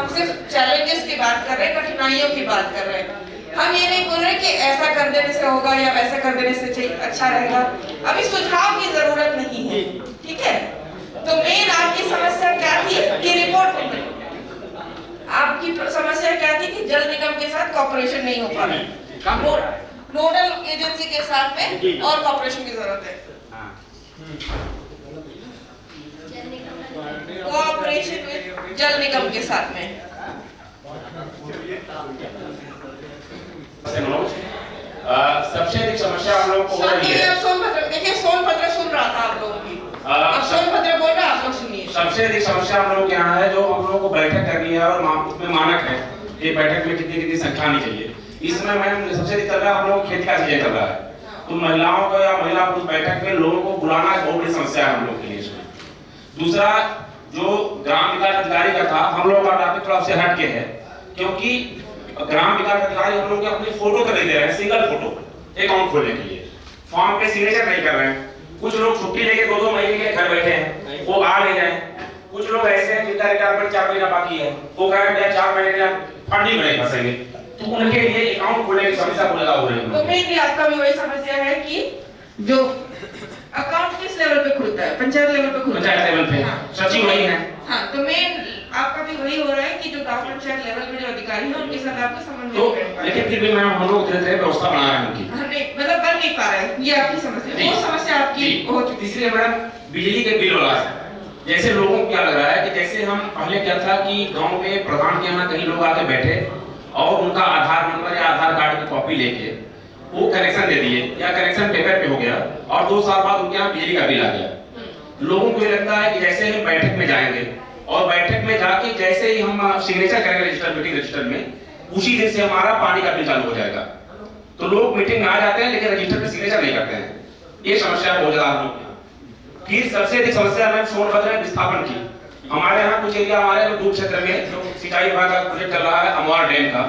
हम सिर्फ चैलेंजेस की बात कर रहे हैं, कठिनाइयों की बात कर रहे हैं। हम ये नहीं बोल रहे कि ऐसा कर देने से होगा या वैसा कर देने से अच्छा रहेगा। अभी सुझाव की जरूरत नहीं है, ठीक है। तो मेन आपकी समस्या क्या थी कि रिपोर्ट में आपकी समस्या क्या थी कि जल निगम के साथ कॉपरेशन नहीं हो पा रहा, नोडल एजेंसी के साथ में और कॉपरेशन की जरूरत है। कोऑपरेशन में जल निगम के साथ में। सबसे अधिक समस्या हम लोग को हो रही है। सोनभद्र, देखिए सोनभद्र सुन रहा था आप लोगों की, अब सोनभद्र बोल रहा है, आप लोग सुनिए। सबसे अधिक समस्या हम लोग के यहाँ है, जो हम लोगों को बैठक करनी है और उसमें मानक है कि बैठक में कितनी कितनी संख्या आनी चाहिए। इसमें मैम सबसे अधिक चल रहा है हम लोग खेत का सीजन चल रहा है, तो महिलाओं को या महिला पुरुष बैठक में लोगों को बुलाना बहुत बड़ी समस्या है हम लोग के लिए। इसमें दूसरा जो ग्राम विकास अधिकारी का था, हम लोग का टॉपिक थोड़ा उससे हट के है, क्योंकि ग्राम विकास अधिकारी हम लोग अपनी फोटो कर दे रहे हैं, सिंगल फोटो अकाउंट खोलने के लिए, फॉर्म पे सिग्नेचर नहीं कर रहे हैं। कुछ लोग छुट्टी लेके 2-2 महीने के घर बैठे हैं, वो आ नहीं रहे। कुछ लोग ऐसे हैं जिनका रिटायरमेंट 4 महीना बाकी है, वो कह रहे हैं 4 महीने फंडिंग नहीं फंसेंगे, तो उनके लिए अकाउंट खोलने की समस्या को लगा हो रही है। तो मेनली आपका भी वही समस्या है कि जो अकाउंट किस लेवल पे खुलता है, पंचायत लेवल पे खुलता है, पंचायत लेवल पे। हाँ, सचिव वही है। हाँ, तो मेन आपका भी वही हो रहा है कि जो गांव पंचायत लेवल पे जो अधिकारी हैं उनके साथ आपका समन्वय तो नहीं है। लेकिन फिर भी मैं हम लोग धीरे-धीरे व्यवस्था बना रहे हैं उनकी। नहीं, मतलब बन नहीं पा रहा है, ये आपकी समस्या, वो समस्या आपकी हो चुकी है। तीसरे मैडम बिजली के बिल वाला है। जैसे लोगों को क्या लग रहा है कि जैसे हम पहले क्या था कि गांव में प्रधान के यहाँ कहीं लोग आके बैठे और उनका आधार नंबर या आधार कार्ड की कॉपी लेके वो कनेक्शन दे दिए या कनेक्शन पेपर पे हो गया और 2 साल बाद उनके यहाँ बिजली का बिल आ गया। लोगों को ये लगता है कि जैसे हम बैठक में जाएंगे और बैठक में जाके जैसे ही हम सिग्नेचर करेंगे रजिस्टर, मीटिंग रजिस्टर में, उसी दिन से हमारा पानी का बिल चालू हो जाएगा। तो लोग मीटिंग में आ जाते हैं लेकिन रजिस्टर पे सिग्नेचर नहीं करते हैं। ये समस्या बहुत ज्यादा हम लोग। फिर सबसे अधिक समस्या है सोनभद्र में विस्थापन की। हमारे यहाँ कुछ एरिया हमारे डूब क्षेत्र में जो सिंचाई विभाग का प्रोजेक्ट चल रहा है अमवार डैम का,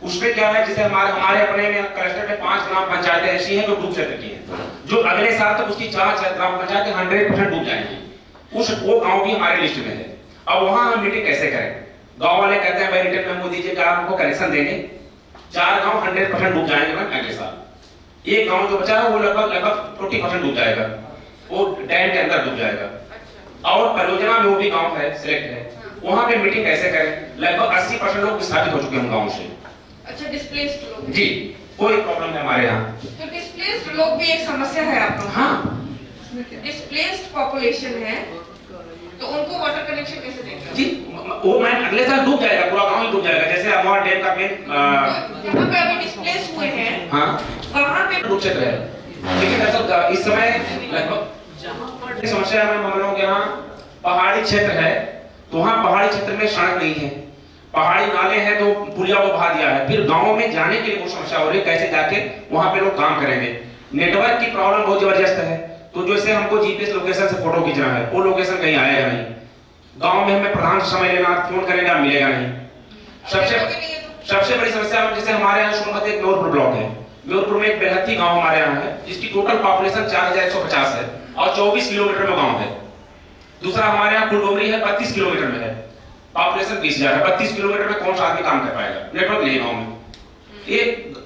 उसमें क्या है जैसे हमारे अपने में क्लस्टर में 5 ग्राम पंचायतें ऐसी हैं जो डूब क्षेत्र की हैं, जो अगले साल तक उसकी 4 ग्राम पंचायतें 100% डूब जाएंगी। वो गांव भी हमारे लिस्ट में है। अब वहां हम मीटिंग कैसे करें? गांव वाले कहते हैं भाई रिटर्न मेमो दीजिए कि आप हमको कनेक्शन देंगे, 4 गांव 100% डूब जाएंगे मैम अगले साल। एक गांव जो बचा है वो लगभग 40% डूब जाएगा, वो डैम के अंदर डूब जाएगा। और परियोजना में वो भी गांव है सिलेक्ट है, वहां पे मीटिंग कैसे करें? लगभग 80% लोग विस्थापित हो चुके हैं गांव से। अच्छा, डिस्प्लेस्ड लोग जी, कोई प्रॉब्लम है हमारे यहाँ। तो डिस्प्लेस्ड लोग भी एक समस्या है आप लोग। हाँ, डिस्प्लेस्ड पॉपुलेशन है, तो उनको वाटर कनेक्शन कैसे देंगे? जी, वो मैं अगले साल डूब जाएगा, पूरा गांव ही डूब जाएगा। जैसे अमवार डैम का मेन जहाँ पे अभी डिस्प्लेस हुए हैं, हाँ, वहाँ पे डूब क्षेत्र है। लेकिन ऐसा इस समय लगभग समस्या है हम लोगों के यहाँ पहाड़ी क्षेत्र है, तो वहाँ पहाड़ी क्षेत्र में सड़क नहीं है, पहाड़ी नाले हैं तो पुलिया को बहा दिया है। फिर गाँव में जाने के लिए वो समस्या हो रही है, कैसे जाके वहाँ पे लोग काम करेंगे। नेटवर्क की प्रॉब्लम बहुत जबरदस्त है, तो जैसे हमको जीपीएस लोकेशन से फोटो खींचना है, वो लोकेशन कहीं आएगा नहीं। गांव में हमें प्रधान से समय लेना, फोन करेंगे मिलेगा नहीं। सबसे बड़ी समस्या जैसे हमारे यहाँ सोनभद्र एक म्योरपुर ब्लॉक है, म्योरपुर में एक बेहती गांव हमारे यहाँ है जिसकी टोटल पॉपुलेशन 4150 है और 24 किलोमीटर में गांव है। दूसरा हमारे यहाँ फुलडोमरी है, 32 किलोमीटर में है, पॉपुलेशन 20,000 है। 32 किलोमीटर में कौन सा आदमी काम कर पाएगा? नेटवर्क नहीं है गाँव में। ये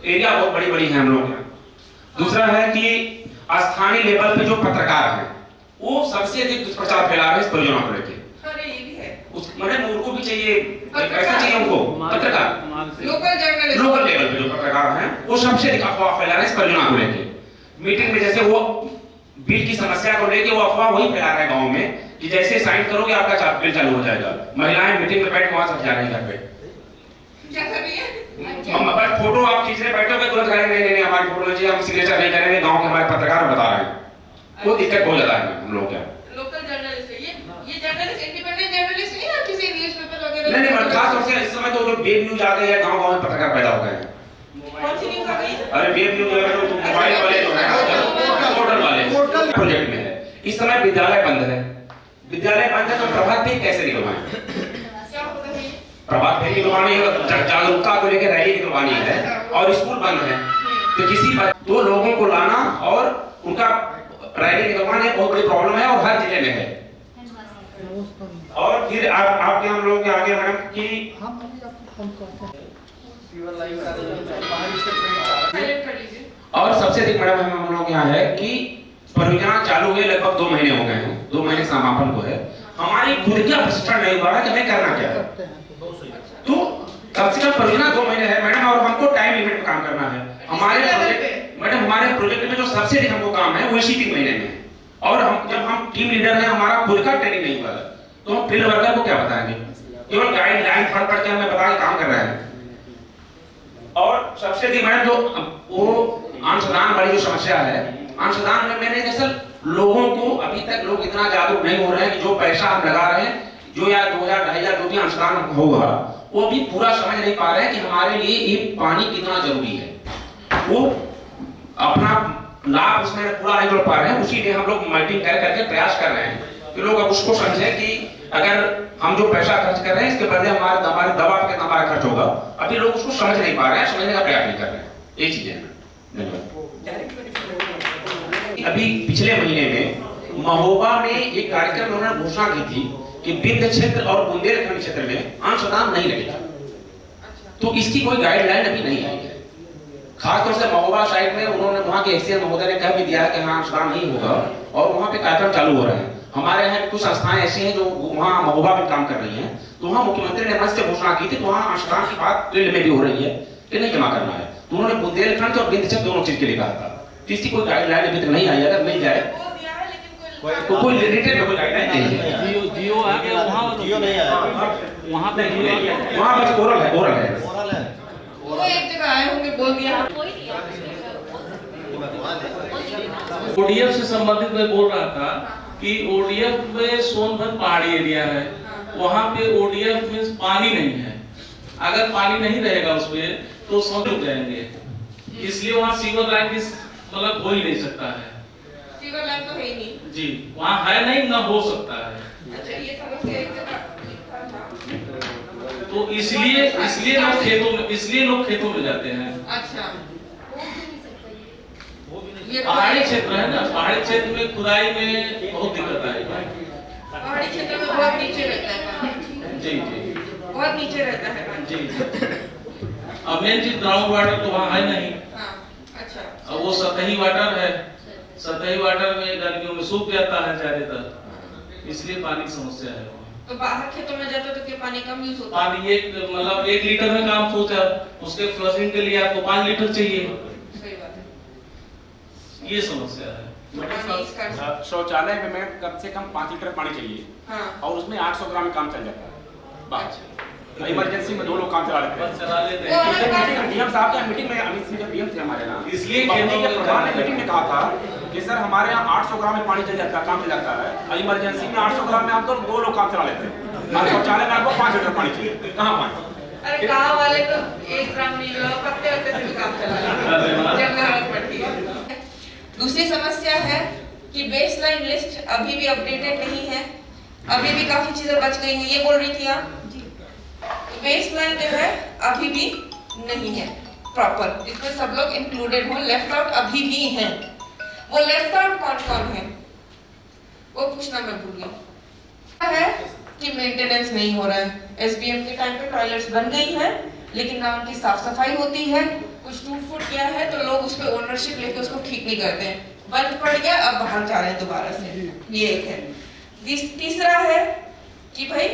एरिया बहुत बड़ी बड़ी है हम लोग यहाँ। दूसरा है कि स्थानीय लेवल पे जो पत्रकार हैं वो सबसे अधिक दुष्प्रचार फैला रहे हैं इस परियोजना को लेकर। अरे ये भी है, मैडम उनको भी चाहिए, कैसा चाहिए उनको? पत्रकार, लोकल जर्नलिस्ट, लोकल लेवल पे जो पत्रकार हैं वो सबसे अधिक अफवाह फैला रहे हैं इस परियोजना को लेकर। मीटिंग में जैसे वो बिल की समस्या को लेकर वो अफवाह वही फैला रहे हैं गाँव में कि जैसे साइन करोगे आपका बिल चालू हो जाएगा। महिलाएं मीटिंग में बैठ वहां से जा रही है घर पे, क्या कर रही है? बस फोटो आप खींचने बैठोगे तुरंत कहेंगे नहीं हमारी फोटो चाहिए, हम सिग्नेचर नहीं करेंगे, गांव के हमारे पत्रकार बता रहे हैं। वो दिक्कत बहुत ज्यादा है हम लोग क्या। लोकल जर्नलिस्ट है ये जर्नलिस्ट इंडिपेंडेंट जर्नलिस्ट नहीं है किसी न्यूज़पेपर वगैरह? नहीं, खास तौर से इस समय तो जो वेब न्यूज आ गई है, गांव-गांव में पत्रकार पैदा हो गए हैं। कौन सी न्यूज़ आ गई? अरे वेब न्यूज तो मोबाइल वाले जो है पोर्टल वाले प्रोजेक्ट में है। इस समय विद्यालय बंद है, तो प्रभात फेरी कैसे निकलवाएं? प्रभात फेरी निकलवानी है, जागरूकता को लेकर रैली निकलवानी है और स्कूल बंद है, तो किसी तो लोगों को लाना और उनका रैली निकलवाना बहुत बड़ी प्रॉब्लम है और हर जिले में है। और फिर आपके हम लोग के आगे मैडम की और सबसे अधिक मैडम हम लोग यहाँ है कि परियोजना चालू हुए लगभग 2 महीने हो गए हैं, 2 महीने समापन को है, हमारी खुद का प्रशिक्षण नहीं हुआ है कि हमें करना क्या है। तो कम से कम परियोजना 2 महीने है मैडम, और हमको टाइम लिमिट में काम करना है। हमारे प्रोजेक्ट मैडम, हमारे प्रोजेक्ट में जो सबसे अधिक हमको काम है वो इसी 3 महीने में, और हम टीम लीडर हैं, हमारा खुद का ट्रेनिंग नहीं हुआ है, तो हम फील्ड वर्कर को क्या बताएंगे? केवल गाइडलाइन पढ़ के हमें बता के काम कर रहे हैं। और सबसे अधिक मैडम जो वो अंशदान वाली जो समस्या है, अंशदान में मैंने दरअसल लोगों को अभी तक लोग इतना जागरूक नहीं हो रहे हैं कि जो पैसा हम लगा रहे हैं, जो या 2000 2500 जो भी अंशदान होगा, वो अभी पूरा समझ नहीं पा रहे हैं कि हमारे लिए ये पानी कितना जरूरी है। वो अपना लाभ उसमें पूरा नहीं कर पा रहे हैं, उसी लिए हम लोग मीटिंग करके प्रयास कर रहे हैं कि लोग अब उसको समझे कि अगर हम जो पैसा खर्च कर रहे हैं इसके बदले हमारे दवा पे कितना हमारा खर्च होगा। अभी लोग उसको समझ नहीं पा रहे हैं, समझने का प्रयास नहीं कर रहे हैं। ये चीजें अभी पिछले महीने में महोबा में एक कार्यक्रम उन्होंने घोषणा की थी कि विंध्य क्षेत्र और बुंदेलखंड क्षेत्र में अंशदान नहीं लगेगा, तो इसकी कोई गाइडलाइन अभी नहीं आई है। खासतौर से महोबा साइड में उन्होंने वहां के एसडीएम महोदय ने कह भी दिया कि हाँ अंशदान नहीं होगा, और वहां पे कार्यक्रम चालू हो रहे हैं। हमारे यहाँ कुछ संस्थाएं ऐसी हैं जो वहाँ महोबा में काम कर रही हैं, तो वहाँ मुख्यमंत्री ने मंच से घोषणा की थी, तो वहाँ अंशदान की बात फील्ड में भी हो रही है कि नहीं जमा करना है, तो उन्होंने बुंदेलखंड और विंध्य क्षेत्र दोनों चीज के लिए कहा था। इसकी कोई गाइडलाइन अभी तक नहीं आई, अगर मिल जाए तो कोई रिलेटेड में कोई गाइडलाइन नहीं है। जियो आ गया, वहाँ जियो नहीं आया, वहाँ पे वहाँ बस ओरल है, ओरल है। वो एक जगह आए होंगे, बोल दिया। ओडीएफ से संबंधित मैं बोल रहा था कि ओडीएफ में सोनभद्र पहाड़ी एरिया है, वहाँ पे ओडीएफ में पानी नहीं है। अगर पानी नहीं रहेगा उसमें तो सब डूब जाएंगे, इसलिए वहाँ सीवर लाइन की मतलब हो ही नहीं सकता है। सीवर लाइन तो है ही नहीं जी, वहाँ है नहीं, ना हो सकता है। अच्छा, ये समस्या एक जगह लिखा था, तो इसलिए लोग खेतों में जाते हैं। अच्छा, पहाड़ी क्षेत्र है ना, पहाड़ी क्षेत्र में खुदाई में बहुत दिक्कत आएगी। पहाड़ी क्षेत्र में बहुत नीचे रहता है। जी जी, बहुत नीचे रहता है जी। अब मेन चीज ग्राउंड वाटर तो वहाँ है नहीं। हाँ, अच्छा। अब वो सतही वाटर है, सतही वाटर में गर्मियों में सूख जाता है ज्यादातर, इसलिए पानी की समस्या है। तो बाहर खेतों में जाते तो क्या पानी कम यूज होता? पानी एक मतलब 1 लीटर में काम सोचा, उसके फ्लशिंग के लिए आपको 5 लीटर चाहिए। सही बात है, ये समस्या है। शौचालय में कम से कम 5 लीटर पानी चाहिए। हाँ। और उसमें 800 ग्राम में काम चल जाता है। बात इमरजेंसी में 2 लोग काम चला लेते हैं। डीएम साहब की मीटिंग में अमित सिंह जब डीएम थे हमारे यहाँ, इसलिए प्रधान ने मीटिंग में कहा था कि सर हमारे यहाँ 800 ग्राम में पानी चल जाता है, काम चल जाता है, इमरजेंसी में 800 ग्राम में आपको 2 लोग काम चला लेते हैं, शौचालय में आपको 5 लीटर पानी चाहिए। कहाँ पानी? अरे गाँव वाले तो 1 ग्राम नहीं लो, पत्ते से भी काम चला लेते हैं जब जरूरत पड़ती है। दूसरी समस्या है कि बेसलाइन लिस्ट अभी भी अपडेटेड नहीं है, अभी भी काफी चीजें बच गई हैं, ये बोल रही थी आप। बेसलाइन जो है अभी भी नहीं है प्रॉपर, जिसमें सब लोग इंक्लूडेड हो। लेफ्ट आउट अभी भी हैं। वो लेफ्ट आउट कौन कौन है वो पूछना मैं भूल गई। है कि मेंटेनेंस नहीं हो रहा है। एसबीएम के टाइम पे टॉयलेट्स बन गई है, लेकिन ना उनकी साफ सफाई होती है, कुछ टूट फूट गया है तो लोग उस पर ओनरशिप लेके उसको ठीक नहीं करते हैं, बंद पड़ गया अब बाहर जा रहे हैं दोबारा से। ये एक है। तीसरा है कि भाई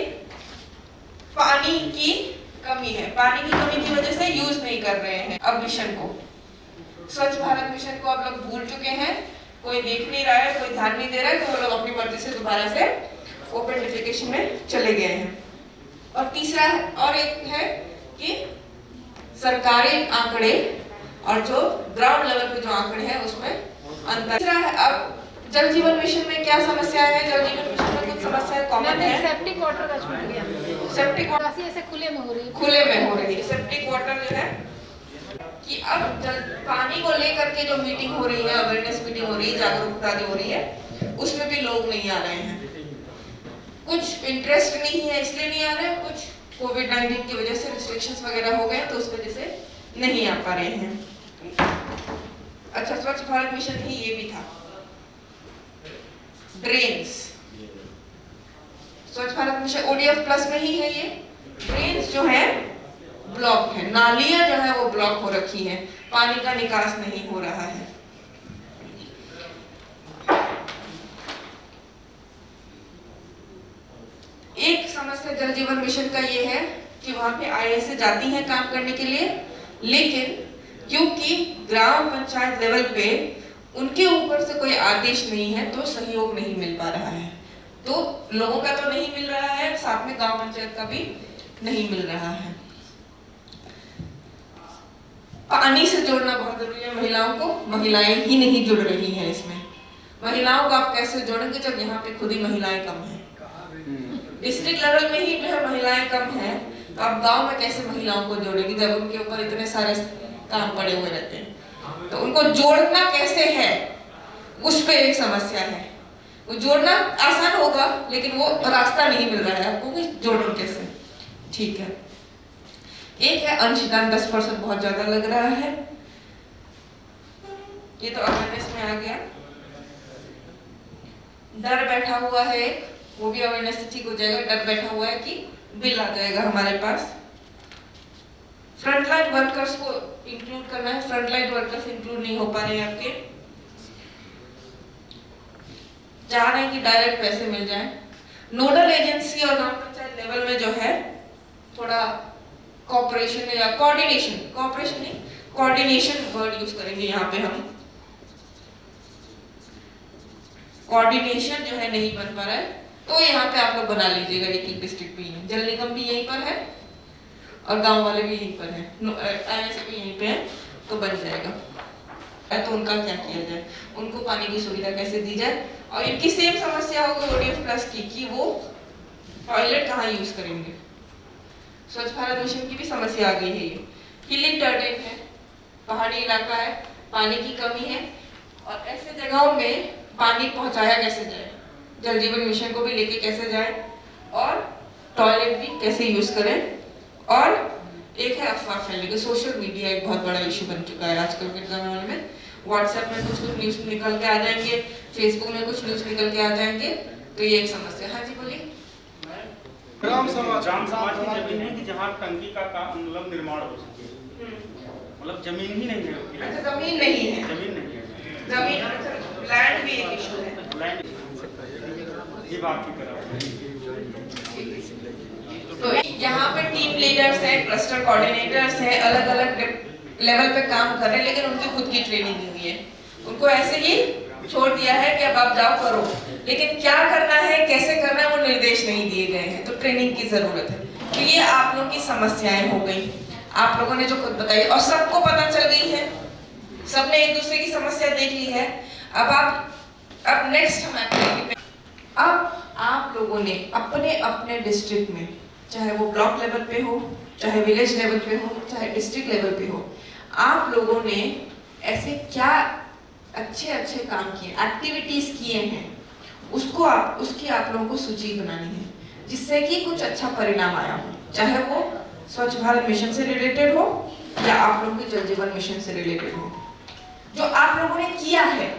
पानी की कमी है, पानी की कमी की वजह से यूज नहीं कर रहे हैं। अब मिशन को, स्वच्छ भारत मिशन को आप लोग भूल चुके हैं, कोई देख नहीं रहा है, कोई ध्यान नहीं दे रहा है, तो वो लोग अपनी मर्जी से दोबारा से ओपन डिफिकेशन में चले गए हैं। और तीसरा और एक है कि सरकारी आंकड़े और जो ग्राउंड लेवल पे जो आंकड़े हैं उसमें अंतर। तीसरा है अब जल जीवन मिशन में क्या समस्या है? जल जीवन मिशन में कुछ समस्या कॉमन है। सेप्टिक वाटर का छूट गया, सेप्टिक वाटर ऐसे खुले में हो रही है, खुले में हो रही है। सेप्टिक वाटर जो है कि अब जल पानी को लेकर के जो मीटिंग हो रही है, अवेयरनेस मीटिंग हो रही है, जागरूकता जो हो रही है, उसमें भी लोग नहीं आ रहे हैं। कुछ इंटरेस्ट नहीं है इसलिए नहीं आ रहे हैं, कुछ कोविड-19 की वजह से रिस्ट्रिक्शंस वगैरह हो गए तो उस वजह से नहीं आ पा रहे हैं। अच्छा, स्वच्छ भारत मिशन ही ये भी था। ड्रेन्स, स्वच्छ भारत मिशन ODF प्लस में ही है ये। ड्रेन्स जो है ब्लॉक है, नालियां जो है वो ब्लॉक हो रखी है, पानी का निकास नहीं हो रहा है। एक समस्या जल जीवन मिशन का ये है कि वहां पे IAS जाती हैं काम करने के लिए, लेकिन क्योंकि ग्राम पंचायत लेवल पे उनके ऊपर से कोई आदेश नहीं है तो सहयोग नहीं मिल पा रहा है। तो लोगों का तो नहीं मिल रहा है, साथ में गांव पंचायत का भी नहीं मिल रहा है। पानी से जोड़ना बहुत जरूरी है महिलाओं को, महिलाएं ही नहीं जुड़ रही हैं इसमें। महिलाओं को आप कैसे जोड़ेंगे जब यहाँ पे खुद ही महिलाएं कम हैं? डिस्ट्रिक्ट लेवल में ही जो है महिलाएं कम हैं, तो आप गांव में कैसे महिलाओं को जोड़ेंगे जब उनके ऊपर इतने सारे काम पड़े हुए रहते हैं? तो उनको जोड़ना कैसे है, उस पे एक समस्या है। वो जोड़ना आसान होगा लेकिन वो रास्ता नहीं मिल रहा है आपको कि जोड़ो कैसे। ठीक है, एक है अंशदान 10% बहुत ज्यादा लग रहा है, ये तो अवेयरनेस में आ गया। डर बैठा हुआ है एक, वो भी अवेयरनेस से ठीक हो जाएगा। डर बैठा हुआ है कि बिल आ जाएगा हमारे पास। फ्रंटलाइन वर्कर्स को इंक्लूड करना है, फ्रंटलाइन वर्कर्स इंक्लूड नहीं हो पा रहे हैं आपके। चाह रहे हैं कि डायरेक्ट पैसे मिल जाए। नोडल एजेंसी और ग्राम पंचायत लेवल में जो है थोड़ा कोऑपरेशन या कोऑर्डिनेशन, कोऑपरेशन नहीं कोऑर्डिनेशन वर्ड यूज करेंगे यहाँ पे हम। कोऑर्डिनेशन जो है नहीं बन पा रहा है, तो यहाँ पे आप लोग बना लीजिएगा एक डिस्ट्रिक्ट भी। जल निगम भी यहीं पर है और गांव वाले भी यहीं पर है, IAS भी यहीं पे है, तो बन जाएगा। तो उनका क्या किया जाए, उनको पानी की सुविधा कैसे दी जाए। और इनकी सेम समस्या होगी ODF प्लस की कि वो टॉयलेट कहाँ यूज करेंगे। स्वच्छ भारत मिशन की भी समस्या आ गई है। ये हिलिंग टर्टेन है, पहाड़ी इलाका है, पानी की कमी है, और ऐसे जगहों में पानी पहुंचाया कैसे जाए, जल जीवन मिशन को भी लेके कैसे जाए, और टॉयलेट भी कैसे यूज करें। और एक है अफवाह फैलने, सोशल मीडिया एक बहुत बड़ा इशू बन चुका है आजकल के जमाने में। व्हाट्सएप में कुछ न्यूज निकल के आ जाएंगे, फेसबुक में कुछ न्यूज निकल के आ जाएंगे, तो ये एक समस्या। हाँ जी बोलिए। ग्राम समाज की जमीन है कि जहाँ टंकी का मतलब निर्माण हो सके, मतलब जमीन ही नहीं है। अच्छा, जमीन नहीं है, जमीन नहीं है, जमीन लैंड भी एक इशू है। ये बात की तरह। तो यहाँ पे टीम लीडर्स हैं, क्लस्टर कोऑर्डिनेटर्स हैं, अलग अलग लेवल पे काम कर रहे हैं, लेकिन उनकी खुद की ट्रेनिंग नहीं हुई है। उनको ऐसे ही छोड़ दिया है कि अब आप जाओ करो, लेकिन क्या करना है कैसे करना है वो निर्देश नहीं दिए गए हैं। तो ट्रेनिंग की जरूरत है। तो ये आप लोगों की समस्याएं हो गई, आप लोगों ने जो खुद बताई, और सबको पता चल गई है, सबने एक दूसरे की समस्या देख ली है। अब नेक्स्ट हमारे अब आप लोगों ने अपने अपने डिस्ट्रिक्ट में, चाहे वो ब्लॉक लेवल पे हो, चाहे विलेज लेवल पे हो, चाहे डिस्ट्रिक्ट लेवल पे हो, आप लोगों ने ऐसे क्या अच्छे अच्छे काम किए, एक्टिविटीज किए हैं, उसकी आप लोगों को सूची बनानी है, जिससे कि कुछ अच्छा परिणाम आया हो, चाहे वो स्वच्छ भारत मिशन से रिलेटेड हो या आप लोगों के जल जीवन मिशन से रिलेटेड हो। जो आप लोगों ने किया है,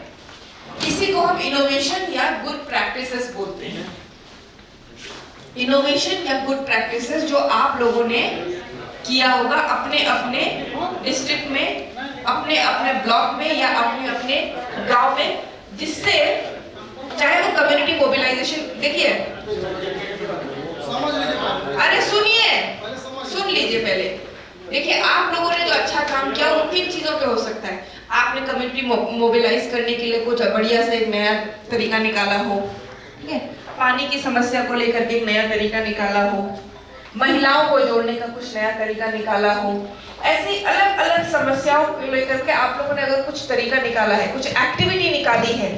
इसी को हम इनोवेशन या गुड प्रैक्टिसेस बोलते हैं। इनोवेशन या गुड प्रैक्टिसेस जो आप लोगों ने किया होगा अपने अपने डिस्ट्रिक्ट में, अपने अपने ब्लॉक में या अपने अपने गांव में, जिससे चाहे वो कम्युनिटी मोबिलाइजेशन। देखिए, अरे सुनिए, सुन लीजिए पहले। देखिए, आप लोगों ने जो अच्छा काम किया वो किन चीजों पे हो सकता है। आपने कम्युनिटी मोबिलाइज करने के लिए कुछ बढ़िया से एक नया तरीका निकाला हो, ठीक है, पानी की समस्या को लेकर के एक नया तरीका निकाला हो, महिलाओं को जोड़ने का कुछ नया तरीका निकाला हो। ऐसी अलग अलग समस्याओं को लेकर के आप लोगों ने अगर कुछ तरीका निकाला है, कुछ एक्टिविटी निकाली है,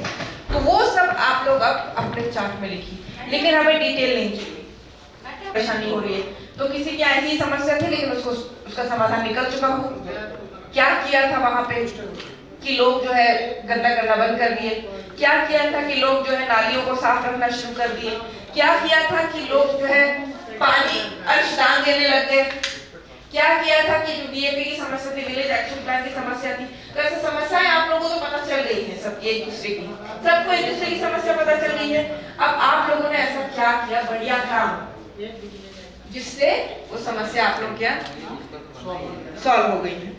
तो वो सब आप लोग अब अपने चार्ट में लिखिए। लेकिन हमें डिटेल नहीं चाहिए, परेशानी हो रही है तो किसी की ऐसी समस्या थी लेकिन उसका समाधान निकल चुका हो, क्या किया था वहां पे कि लोग जो है गंदा करना बंद कर दिए, क्या किया था कि लोग जो है नालियों को साफ रखना शुरू कर दिए, क्या किया था कि लोग जो है पानी अंशदान देने लग गए, क्या किया था कि जो बीएपी की समस्या थी, विलेज एक्शन प्लान की समस्या थी, तो ऐसी समस्याएं आप लोगों को तो पता चल गई है, सबकी एक दूसरे की, सबको एक दूसरे की समस्या पता चल गई है। अब आप लोगों ने ऐसा क्या किया बढ़िया काम जिससे वो समस्या आप लोग क्या सॉल्व हो गई है।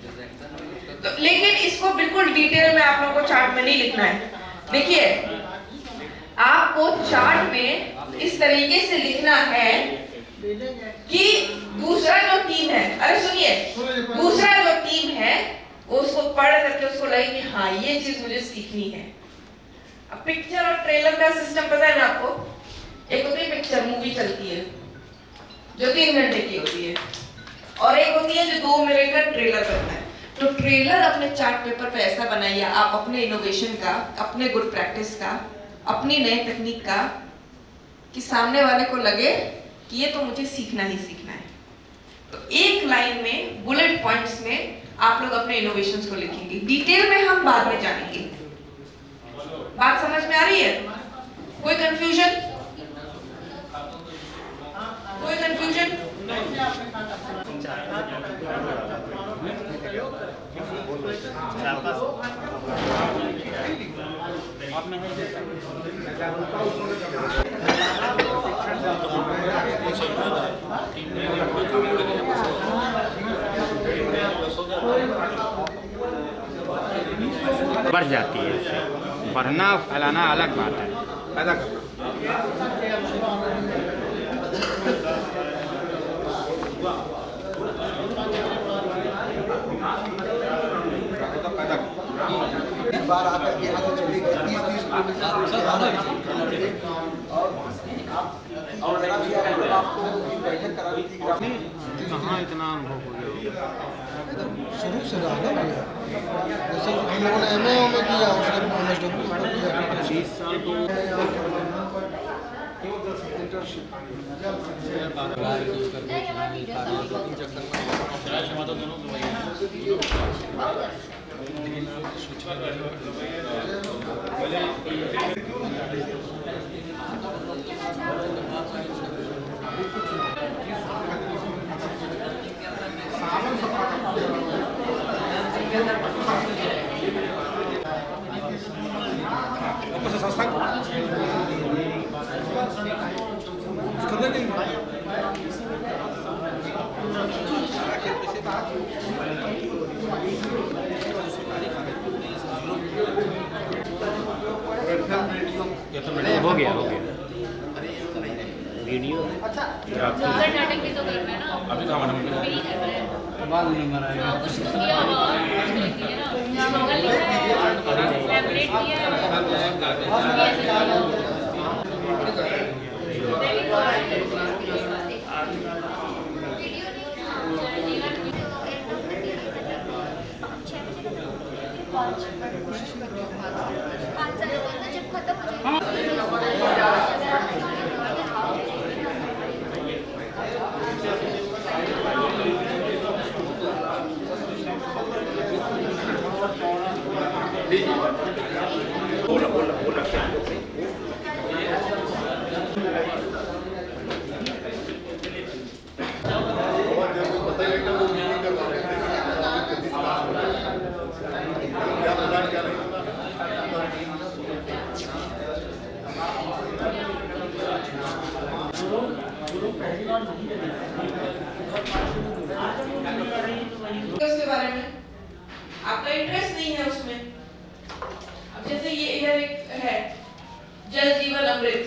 तो लेकिन इसको बिल्कुल डिटेल में आप लोगों को चार्ट में नहीं लिखना है। देखिए आपको चार्ट में इस तरीके से लिखना है कि दूसरा जो टीम है, अरे सुनिए, दूसरा जो टीम है उसको पढ़ करके उसको लगे कि हाँ ये चीज मुझे सीखनी है। अब पिक्चर और ट्रेलर का सिस्टम पता है ना आपको? एक होती है पिक्चर, मूवी चलती है जो 3 घंटे की होती है, और एक होती है जो 2 मिनट का ट्रेलर बनता है। तो ट्रेलर अपने चार्ट पेपर पे ऐसा बनाइए आप, अपने इनोवेशन का, अपने गुड प्रैक्टिस का, अपनी नई तकनीक का, कि सामने वाले को लगे कि ये तो मुझे सीखना ही सीखना है। तो एक लाइन में बुलेट पॉइंट्स में आप लोग अपने इनोवेशंस को लिखेंगे। डिटेल में हम बाद में जानेंगे। बात समझ में आ रही है? कोई कंफ्यूजन? कोई कंफ्यूजन? बढ़ जाती है, बढ़ना फैलाना अलग बात है। पैदा बार आकर के यहाँ से चली गई 30-30 किलोमीटर आपको बैठक करानी थी। कहाँ इतना अनुभव हो गया? शुरू से रहा ना भैया, जैसे हम लोगों ने MA में किया, उसने MSW किया 20 साल तो हो गया वीडियो। नाटक भी तो करना है ना, अभी कहाँ मैडम? नहीं कर रहे हैं। बाद में मराएगा। कुछ तो किया होगा, कुछ लिख दिया ना, स्लोगन लिखा है, पैम्पलेट दिया है, उसके बारे में आपका इंटरेस्ट नहीं है उसमें। अब जैसे ये इधर एक है जल जीवन अमृत,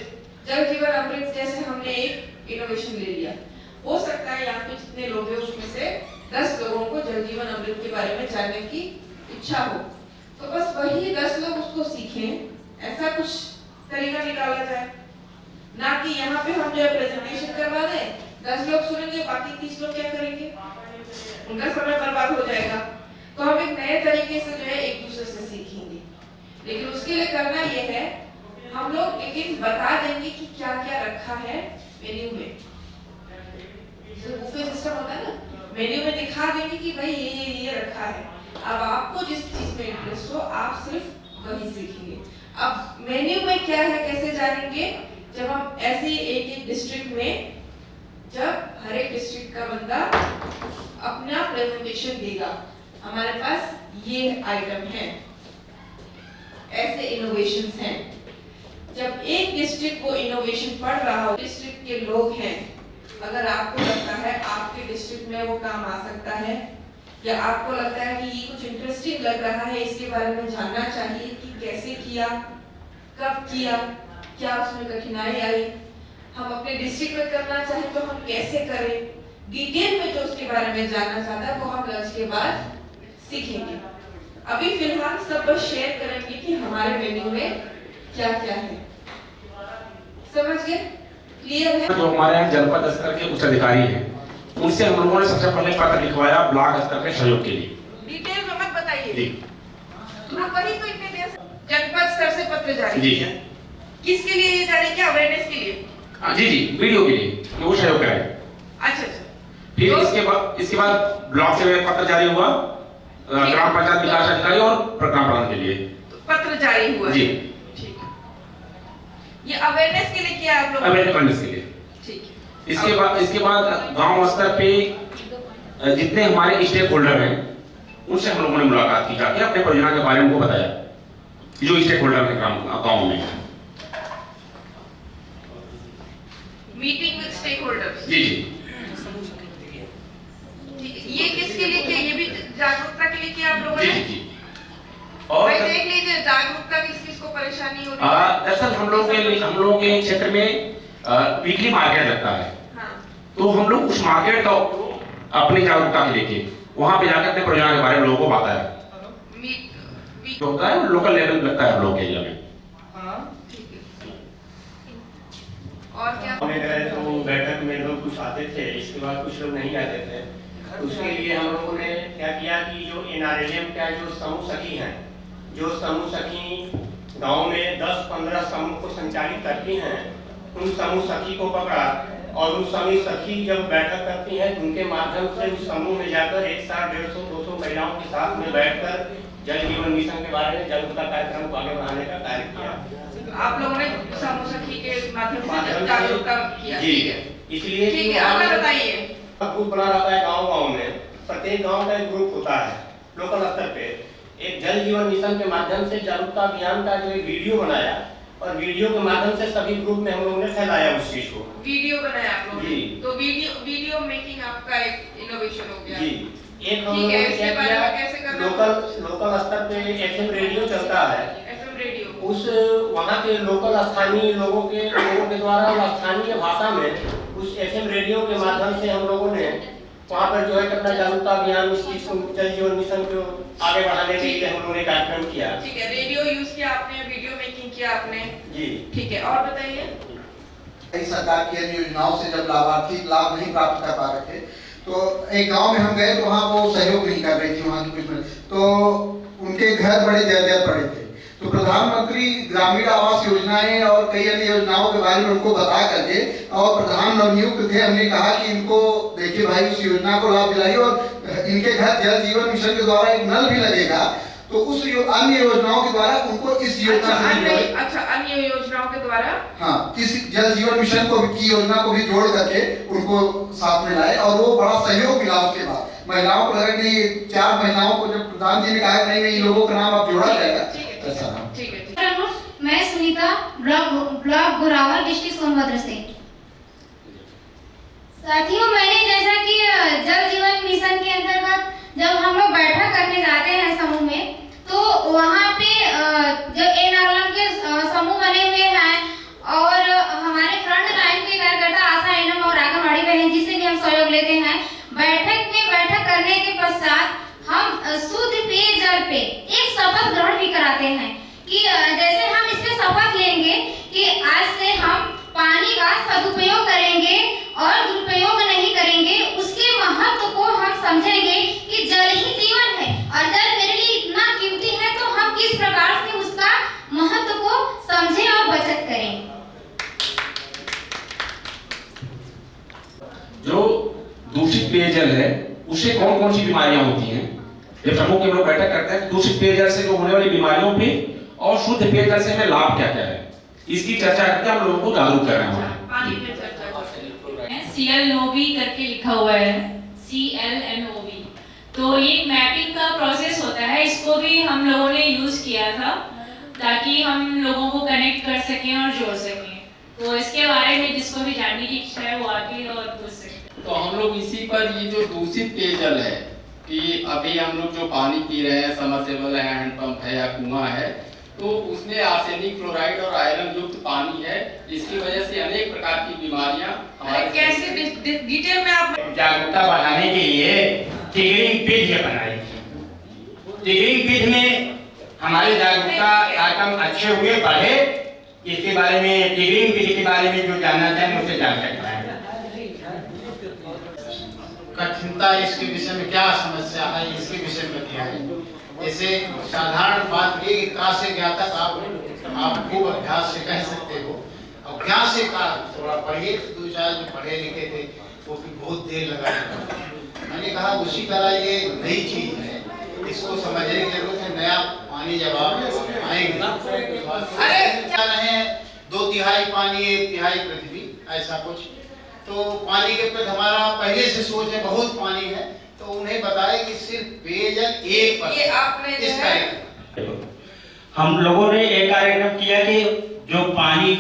जल जीवन अमृत जैसे हमने एक इनोवेशन ले लिया, हो सकता है यहाँ पे जितने लोग हैं उसमें से 10 लोगों को जल जीवन अमृत के बारे में जानने की इच्छा हो, तो बस वही 10 लोग उसको सीखें, ऐसा कुछ तरीका निकाला जाए, ना कि यहाँ पे हम जो प्रेजेंटेशन करवा दें, 10 लोग सुनेंगे, बाकी 30 लोग क्या करेंगे, उनका समय बर्बाद हो जाएगा। तो हम एक नए तरीके से जो है एक दूसरे से सीखेंगे, लेकिन उसके लिए करना ये है, हम लोग लेकिन बता देंगे कि क्या क्या रखा है मेन्यू में। जैसे बुफे सिस्टम होता है ना, मेन्यू में दिखा देंगे कि भाई ये रखा है। अब आपको जिस चीज में इंटरेस्ट हो आप सिर्फ वही सीखेंगे। अब मेन्यू में क्या है कैसे जानेंगे, जब हम ऐसे एक डिस्ट्रिक्ट में, जब हर एक डिस्ट्रिक्ट का बंदा अपना प्रेजेंटेशन देगा। हमारे पास ये आइटम है, ऐसे इनोवेशंस हैं। जब एक डिस्ट्रिक्ट को इनोवेशन पड़ रहा हो, डिस्ट्रिक्ट के लोग हैं, अगर आपको लगता है आपके डिस्ट्रिक्ट में वो काम आ सकता है, या आपको लगता है कि ये कुछ इंटरेस्टिंग लग रहा है, इसके बारे में जानना चाहिए कि कैसे किया, कब किया, क्या उसमें कठिनाई आई, हम अपने डिस्ट्रिक्ट में करना चाहें तो हम कैसे करें, डिटेल में जो उसके बारे में जानना चाहता है वो हम लंच के बाद सीखेंगे। अभी फिलहाल सब बस शेयर करेंगे कि हमारे मेन्यू में क्या क्या है। समझ गए? क्लियर है? जो हमारे यहाँ जनपद स्तर के उच्च अधिकारी हैं, उनसे हम लोगों ने सबसे पहले पत्र लिखवाया ब्लॉक स्तर के सहयोग के लिए। डिटेल में मत बताइए। जी। आप वही तो इतने देर जनपद स्तर से पत्र जारी जी। किया। किसके लिए ये जारी किया? अवेयरनेस के लिए? हाँ जी, वीडियो के लिए कि वो सहयोग कराए। अच्छा। फिर इसके बाद ब्लॉक से पत्र जारी हुआ ग्राम पंचायत विकास अधिकारी और ग्राम प्रधान के लिए पत्र जारी हुआ। जी। ठीक है। ये अवेयरनेस के लिए किया आप लोगों ने? अवेयरनेस के लिए। ठीक है। इसके बाद गांव स्तर पे जितने हमारे स्टेक होल्डर हैं उनसे हम लोगों ने मुलाकात की, जाके अपने परियोजना के बारे में उनको बताया, जो स्टेक होल्डर हैं गांव में। Meeting with stakeholders. जी जी। ये किसके लिए किया? ये भी जागरूकता के लिए किया आप लोगों जी ने? जी। और भाई देख लीजिए, जागरूकता किस को परेशानी हो रही है। दरअसल हम लोगों के क्षेत्र में वीकली मार्केट लगता है। हाँ। तो हम लोग उस मार्केट का अपनी जागरूकता के लेके वहां पे जाकर अपने परियोजना के बारे में लोगों को बताया। जो होता है लोकल लेवल लगता है हम लोग के एरिया में। हाँ, ठीक है। और क्या? हमें गए तो बैठक में लोग कुछ आते थे, इसके बाद कुछ लोग नहीं आते थे। उसके लिए हम लोगों ने क्या किया कि जो NRLM का जो समूह सखी हैं, जो समूह सखी गांव में 10-15 समूह को संचालित करती हैं, उन समूह सखी को पकड़ा और उन समूह सखी जब बैठक करती हैं उनके माध्यम से उस समूह में जाकर 100, 150, 200 महिलाओं के साथ में बैठकर जल जीवन मिशन के बारे में जागरूकता कार्यक्रम को आगे बढ़ाने का कार्य किया। आप लोगों ने समूह सखी के माध्यम से जागरूकता किया? जी। इसलिए ठीक है, आगे बताइए। ग्रुप बना रहता है गांव में, प्रत्येक गांव का एक ग्रुप होता है लोकल स्तर पे। एक जल जीवन मिशन के माध्यम से जागरूकता अभियान का जो एक वीडियो बनाया और वीडियो के माध्यम से सभी ग्रुप में हम लोगों ने फैलाया उस चीज को। वीडियो बनाया आप लोगों ने? जी। तो वीडियो मेकिंग आपका एक इनोवेशन हो गया। जी। एक हम लोगों ने क्या किया, लोकल स्तर पे FM रेडियो चलता है। FM रेडियो उस वहाँ के लोकल स्थानीय लोगों के द्वारा स्थानीय भाषा में उस FM रेडियो के माध्यम से हम लोगों ने वहाँ पर जो है अपना जागरूकता अभियान उस चीज को जल जीवन मिशन को आगे बढ़ाने के लिए हम लोगों ने कार्यक्रम किया। ठीक है, रेडियो यूज किया आपने, वीडियो मेकिंग किया आपने। जी। ठीक है, और बताइए। कई सरकार की योजनाओं से जब लाभार्थी लाभ नहीं प्राप्त कर पा रहे थे, तो एक गांव में हम गए तो वहाँ वो सहयोग नहीं कर रही थी वहाँ की कुछ, तो उनके घर बड़े जर्जर पड़े थे। तो प्रधानमंत्री ग्रामीण आवास योजनाएं और कई अन्य योजनाओं के बारे में उनको बता करके, और प्रधान नवनियुक्त थे, हमने कहा कि इनको देखिए भाई उस योजना को लाभ दिलाइए, और इनके घर जल जीवन मिशन के द्वारा एक नल भी लगेगा, तो उस अन्य योजनाओं के द्वारा उनको इस योजना से अन्य योजनाओं के द्वारा, हाँ, इस जल जीवन मिशन को की योजना को भी जोड़ करके उनको साथ में लाए, और वो बड़ा सहयोग मिला। उसके बाद महिलाओं को लगा कि 4 महिलाओं को जब प्रधान जी ने कहा नहीं इन लोगों का नाम अब जोड़ा जाएगा। ठीक है। मैं सुनीता, ब्लॉक गोरावल, डिस्ट्रिक्ट सोनभद्र से। साथियों, मैंने जैसा कि जल जीवन मिशन के अंतर्गत जब हम लोग बैठक करने जाते हैं समूह में, तो वहाँ पे जो NRLM के समूह बने हुए हैं और हमारे फ्रंट लाइन के कार्यकर्ता आशा एनम और आंगनबाड़ी बहन जी से भी हम सहयोग लेते हैं। बैठक करने के पश्चात हम शुद्ध पेयजल पे एक शपथ ग्रहण भी कराते हैं कि जैसे हम इस पे शपथ लेंगे कि आज से हम पानी का सदुपयोग करेंगे और दुरुपयोग नहीं करेंगे, उसके महत्व को हम समझेंगे कि जल ही जीवन है और जल मेरे लिए इतना कीमती है, तो हम किस प्रकार से उसका महत्व को समझें और बचत करें। जो दूषित पेयजल है उससे कौन कौन सी बीमारियां होती हैं, जब समूह के लोग बैठक करते हैं दूषित पेयजल से जो होने वाली बीमारियों पे और शुद्ध पेयजल से हमें लाभ क्या क्या है, इसकी चर्चा करके हम लोगों को जागरूक कर रहे हैं। CLNOV करके लिखा हुआ है, CLNOV तो ये मैपिंग का प्रोसेस होता है, इसको भी हम लोगों ने यूज़ किया था ताकि हम लोगों को कनेक्ट कर सकें और जोड़ सकें। तो इसके बारे में जिसको भी जानने की इच्छा है वो आके और पूछ सकते। तो हम लोग इसी पर ये जो दूषित पेयजल है कि अभी हम लोग जो पानी पी रहे हैं, समरसेबल है, हैंडपंप है या कुआं है, तो उसमें आर्सेनिक क्लोराइड और आयरन युक्त पानी है, जिसकी वजह से अनेक प्रकार की बीमारियां हमारे कैसे डिटेल में आप जागरूकता बढ़ाने के लिए टिगरिंग पेज बनाई थी। टिगरिंग पेज में हमारे जागरूकता कार्यक्रम अच्छे हुए, बढ़े। इसके बारे में टिगरिंग पेज के बारे में जो जानना चाहे मुझसे जान सकता है। कठिनता इसके विषय में क्या समस्या है, इसके विषय में दिया है। जैसे साधारण बात ये का से क्या तक आप खूब अभ्यास से कह सकते हो। अभ्यास से का थोड़ा पढ़िए, दो चार जो पढ़े लिखे थे वो फिर बहुत देर लगा। मैंने कहा उसी तरह ये नई चीज है, इसको समझने की जरूरत है। नया पानी जब आप आएंगे क्या रहे 2/3 पानी 1/3 पृथ्वी, ऐसा कुछ। तो पानी के प्रति हमारा पहले से सोच है बहुत पानी है, तो उन्हें बताया कि सिर्फ पेयजल 1% इस कार्यक्रम। हम लोगों ने एक कार्यक्रम किया कि जो पानी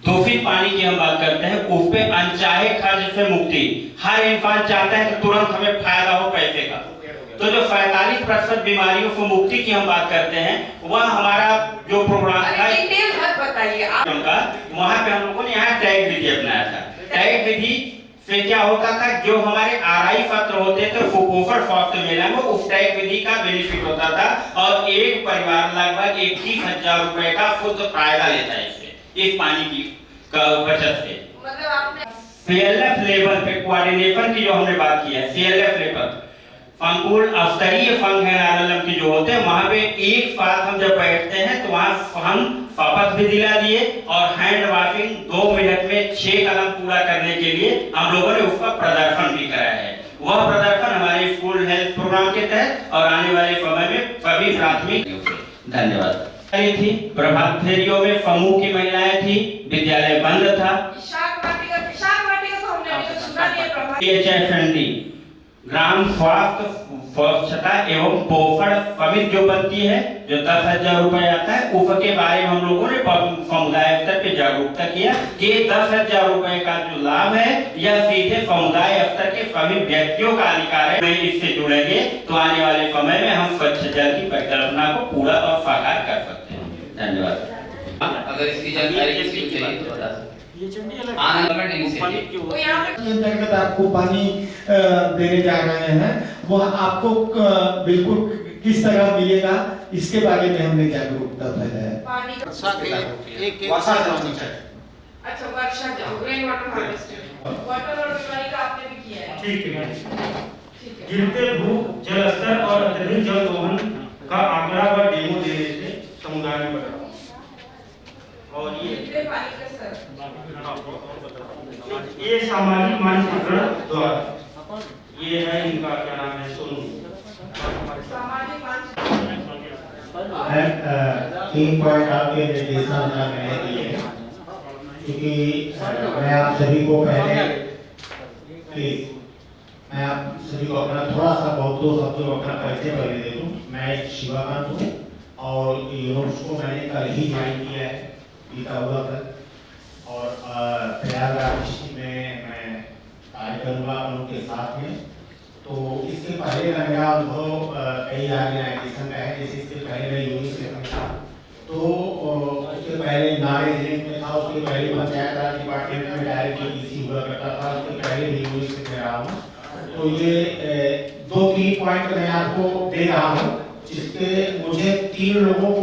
दूषित पानी की हम बात करते हैं उस पे अनचाहे खर्च से मुक्ति। हर इंसान चाहता है कि तुरंत हमें फायदा हो पैसे का। तो जो 45% बीमारियों से मुक्ति की हम बात करते हैं, वह हमारा जो प्रोग्राम था बताइए उनका, वहाँ पे हम लोगों ने यहाँ टैग विधि अपनाया था। टैग विधि से क्या होता था, जो हमारे आरआई पत्र होते थे कुपोषण स्वास्थ्य मेला में, उस टैग विधि का बेनिफिट होता था और एक परिवार लगभग 21,000 रुपए का शुद्ध फायदा लेता है इस पानी की बचत से। मतलब आपने सीएलएफ लेवल पे कोऑर्डिनेशन की जो हमने बात की है, सीएलएफ लेवल संपूर्ण स्तरीय संघ है नारायण की जो होते हैं, वहाँ पे एक साथ हम जब बैठते हैं तो वहाँ हम शपथ भी दिला दिए और हैंड वॉशिंग 2 मिनट में 6 कदम पूरा करने के लिए हम लोगों ने उसका प्रदर्शन भी कराया है। वह प्रदर्शन हमारे स्कूल हेल्थ प्रोग्राम के तहत और आने वाले समय में सभी प्राथमिक। धन्यवाद। थी प्रभात फेरियों में समूह की महिलाएं थी, विद्यालय बंद था। शाक वाटिका तो हमने अभी तो सुना नहीं है। प्रभात ग्राम स्वास्थ्य स्वच्छता एवं पोषण समिति जो बनती है, जो 10,000 रुपए आता है, उसके बारे में हम लोगों ने समुदाय स्तर पे जागरूकता किया कि 10,000 रुपए का जो लाभ है यह सीधे समुदाय स्तर के सभी व्यक्तियों का अधिकार है। इससे जुड़ेंगे तो आने वाले समय में हम स्वच्छ जल की परिकल्पना को पूरा और साकार कर सकते हैं। धन्यवाद। अगर इसकी जानकारी किसी को चाहिए तो बता सकते। अंतर्गत आपको पानी देने जा रहे हैं, वह आपको बिल्कुल किस तरह मिलेगा इसके बारे में हमने जागरूकता फैलाया। अच्छा, वर्षा जल, रेन वाटर हार्वेस्टिंग, वाटर और बीमारी का आपने भी किया है। ठीक है। गिरते भू जल स्तर और अत्यधिक जल दोहन का आंकड़ा व डेमो देने से समुदाय में बढ़ा। और ये सामाजिक मानचित्रण द्वारा, ये है इनका क्या नाम है, सोनू। सामाजिक मानचित्रण 3 पॉइंट आपके निर्देशन मैंने दिए हैं, क्योंकि मैं आप सभी को पहले प्लीज मैं आप सभी को अपना थोड़ा सा बहुत 2 शब्दों अपना परिचय पहले दे दूं। मैं शिवाकांत हूँ और यूरोप्स को मैंने कल ही ज्वाइन किया है, बीता हुआ कल, और प्रयागराज डिस्ट्रिक्ट में मैं कार्य करूँगा उनके साथ में। तो इसके पहले का मेरा अनुभव कई ऑर्गेनाइजेशन का है। जैसे इससे पहले मैं यूनिसेफ में था, तो उसके पहले नारे जिले में था, उसके पहले पंचायत राज डिपार्टमेंट में डायरेक्ट डीसी हुआ करता था, उसके पहले भी यूनिसेफ में रहा हूँ। तो ये 2-3 पॉइंट मैं आपको दे रहा हूँ, जिसके मुझे 3 लोगों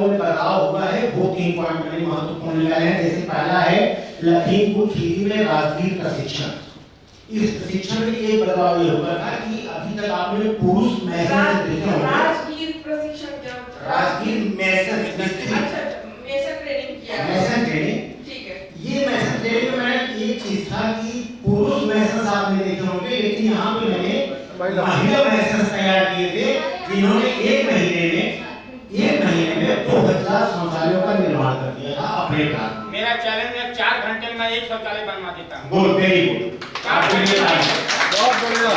ने बदलाव हुआ है। वो 3 पॉइंट मैंने महत्वपूर्ण लगाए हैं। जैसे पहला है लखीमपुर खीरी में राजगीर प्रशिक्षण। इस प्रशिक्षण में एक बदलाव ये होगा था कि अभी तक आपने पुरुष मैसन देखे होंगे। राजगीर प्रशिक्षण क्या होता है? राजगीर मैसन मैसन ट्रेनिंग किया। मैसन ट्रेनिंग, ठीक है। ये मैसन ट्रेनिंग में एक चीज था कि पुरुष मैसन आपने देखे होंगे, लेकिन यहाँ पे मैंने महिला मैसन तैयार किए थे, जिन्होंने 1 महीने में 2000 शौचालयों का निर्माण कर दिया था अपने घर। मेरा चैलेंज है 4 घंटे में 1 शौचालय बनवा देता हूँ। Good, very good. बहुत बढ़िया।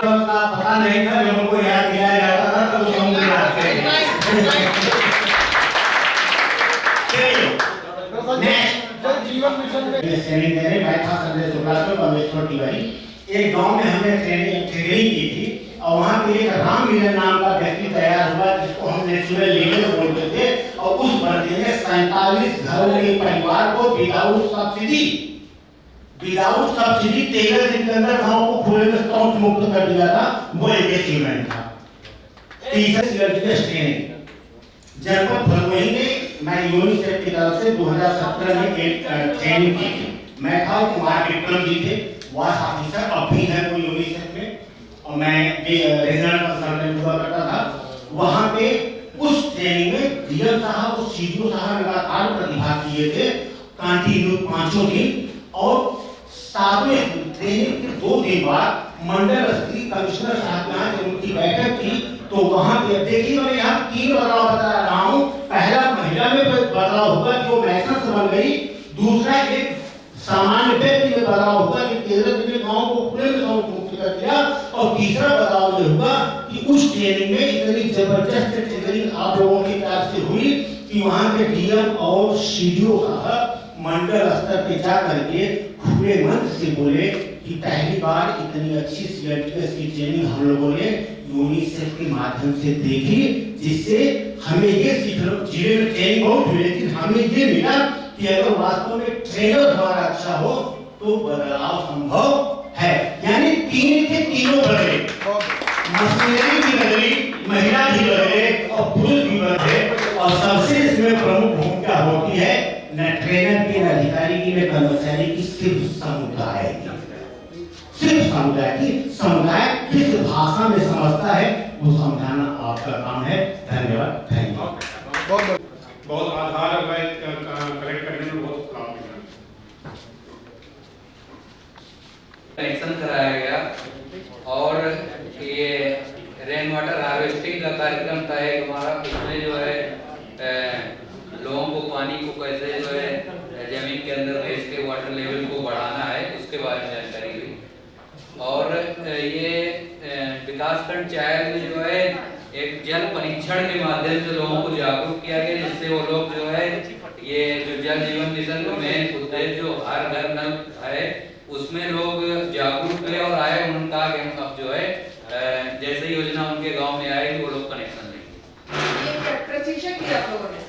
का पता नहीं था, जब हमको याद दिलाया जाता था तो उस हम याद जीवन मिशन में ट्रेनिंग दे रहे। मैं था संजय शुक्ला से परमेश्वर तिवारी। एक गांव में हमने ट्रेनिंग की थी और वहाँ पे एक राम मिलन नाम का व्यक्ति तैयार हुआ जिसको हम नेचुरल लीडर बोलते थे, और उस बंदे ने 47 घरों के परिवार को विदाउट सब्सिडी 13 दिन के अंदर गांव को खुले में शौच मुक्त कर दिया था। वो एक अचीवमेंट था। तीसरा ट्रेनिंग जनपद भदोही में मैं यूनिसेफ की तरफ से 2017 में एक ट्रेनिंग की थी। मैं था, कुमार विक्रम जी थे वास ऑफिसर, अब भी है वो यूनिसेफ में, और मैं रीजनल कंसल्टेंट हुआ करता था वहाँ पे। उस ट्रेनिंग में डीएम साहब और सीडीओ साहब लगातार प्रतिभाग किए थे, कंटिन्यू 5 दिन, और 7वें ट्रेनिंग के 2 दिन बाद मंडल स्तरीय कमिश्नर साहब यहाँ से उनकी बैठक थी। तो वहाँ पे देखिए मैं यहाँ 3 बदलाव बता रहा हूँ। पहला महिला में बदलाव होगा जो मैसेज बन गई, दूसरा एक सामान्य व्यक्ति में बदलाव होगा कि 13 दिन में गाँव को खुले में शौच मुक्त कर दिया, और तीसरा बदलाव ये होगा कि उस ट्रेनिंग में इतनी जबरदस्त ट्रेनिंग आप लोगों की तरफ से हुई कि वहाँ के डीएम और सीडीओ साहब मंडल स्तर पे जा करके खुले मन से बोले कि पहली बार इतनी अच्छी सीएलटीएस की ट्रेनिंग हम लोगों ने यूनिसेफ के माध्यम से देखी, जिससे हमें ये सीखना, जिले में ट्रेनिंग बहुत हुई लेकिन हमें ये मिला कि अगर वास्तव में ट्रेनर हमारा अच्छा हो तो बदलाव संभव है। यानी 3 के तीनों बदले, मशीनरी भी बदली, महिला भी बदले और पुरुष भी बदले, और सबसे इसमें प्रमुख भूमिका होती है न ट्रेनर की, न अधिकारी की, न कर्मचारी की, सिर्फ समुदाय की। समुदाय किस भाषा में समझता है वो समझाना आपका काम है। धन्यवाद। Thank you. बहुत आधार कलेक्ट करने में बहुत काम किया। कनेक्शन कराया गया, और ये रेन वाटर हार्वेस्टिंग का कार्यक्रम था एक हमारा। इसमें जो है लोगों को पानी को कैसे जो है जमीन के अंदर भेज के वाटर लेवल को बढ़ाना है, उसके बारे में जानकारी हुई। और ये विकासखंड चायल में जो है एक जल परीक्षण के माध्यम से लोगों को जागरूक किया गया, जिससे वो लोग जो है ये जो जल जीवन मिशन का मेन उद्देश्य जो हर घर नल है उसमें लोग जागरूक हुए और आए। उनका अब जो है जैसे योजना उनके गांव में आएगी वो लोग कनेक्शन लेंगे। प्रशिक्षण किया आप लोगों ने?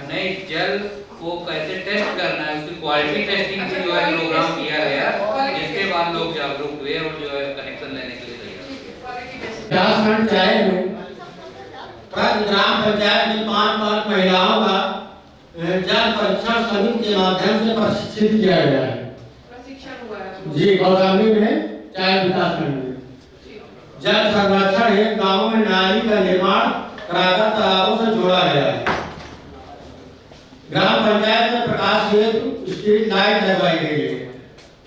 नहीं, जल को कैसे टेस्ट करना है उसकी क्वालिटी टेस्टिंग की जो है प्रोग्राम किया गया, जिसके बाद लोग जागरूक हुए और जो है कनेक्शन लेने के लिए विकासखंड चायल में ग्राम पंचायत में 5 महिलाओं का जल परीक्षण समिति के माध्यम से प्रशिक्षित किया गया है। प्रशिक्षण हुआ है जी, गौशामी में चायल विकासखंड में जल संरक्षण है। गाँव में नाली का निर्माण कराकर तालाबों से जोड़ा गया है। ग्राम पंचायत में प्रकाश हेतु स्ट्रीट लाइट लगवाई गई है।